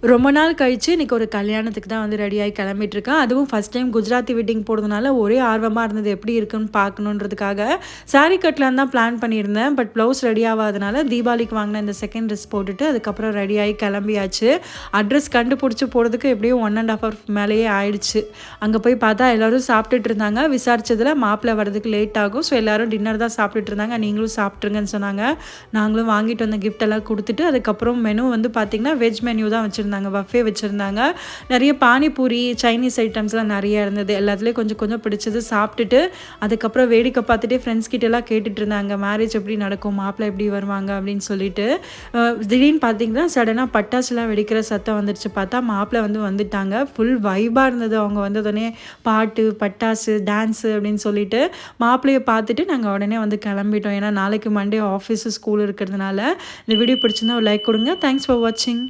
ரொம்ப நாள் கழிச்சு இன்னைக்கு ஒரு கல்யாணத்துக்கு தான் வந்து ரெடியாகி கிளம்பிட்டுருக்கேன். அதுவும் ஃபஸ்ட் டைம் குஜராத்தி வெட்டிங் போடுறதுனால ஒரே ஆர்வமா இருந்தது. எப்படி இருக்குன்னு பார்க்கணுன்றதுக்காக. சாரி கட்டலான்னு தான் பிளான் பண்ணியிருந்தேன். பட் ப்ளவுஸ் ரெடி ஆவாதனால தீபாவளிக்கு வாங்கின இந்த செகண்ட் ட்ரெஸ் போட்டுட்டு அதுக்கப்புறம் ரெடியாகி கிளம்பியாச்சு. அட்ரஸ் கண்டுபிடிச்சி போகிறதுக்கு எப்படியும் 1½ ஹவர் மேலேயே ஆயிடுச்சு. அங்கே போய் பார்த்தா எல்லோரும் சாப்பிட்டுட்டு இருந்தாங்க. விசாரிச்சதில் மாப்பிள்ளை வரதுக்கு லேட் ஆகும். ஸோ எல்லோரும் டின்னர் தான் சாப்பிட்டுட்டு இருந்தாங்க. நீங்களும் சாப்பிட்ருங்கன்னு சொன்னாங்க. நாங்களும் வாங்கிட்டு வந்த கிஃப்ட் எல்லாம் கொடுத்துட்டு அதுக்கப்புறம் மெனு வந்து பார்த்திங்கன்னா வெஜ் மெனு தான் வச்சுருந்தாங்க. பஃபே வச்சுருந்தாங்க. நிறைய பானிபூரி சைனீஸ் ஐட்டம்ஸ்லாம் நிறைய இருந்தது. எல்லாத்துலேயும் கொஞ்சம் கொஞ்சம் பிடிச்சது சாப்பிட்டுட்டு அதுக்கப்புறம் வேடிக்கை பார்த்துட்டே ஃப்ரெண்ட்ஸ் கிட்டலாம் கேட்டுட்டு இருந்தாங்க. மேரேஜ் எப்படி நடக்கும், மாப்பிள்ளை எப்படி வருவாங்க அப்படின்னு சொல்லிட்டு. திடீர்னு பார்த்தீங்கன்னா சடனாக பட்டாசுலாம் வெடிக்கிற சத்தம் வந்துடுச்சு. பார்த்தா மாப்பிள்ளை வந்துட்டாங்க. ஃபுல் வைபாக இருந்தது. அவங்க வந்ததுடனே பாட்டு, பட்டாசு, டான்ஸு அப்படின்னு சொல்லிட்டு மாப்பிள்ளையை பார்த்துட்டு நாங்கள் உடனே வந்து கிளம்பிட்டோம். ஏன்னா நாளைக்கு மண்டே ஆஃபீஸு ஸ்கூல் இருக்கிறதுனால. இந்த வீடியோ பிடிச்சிருந்தா ஒரு லைக் கொடுங்க. தேங்க்ஸ் ஃபார் வாட்சிங்.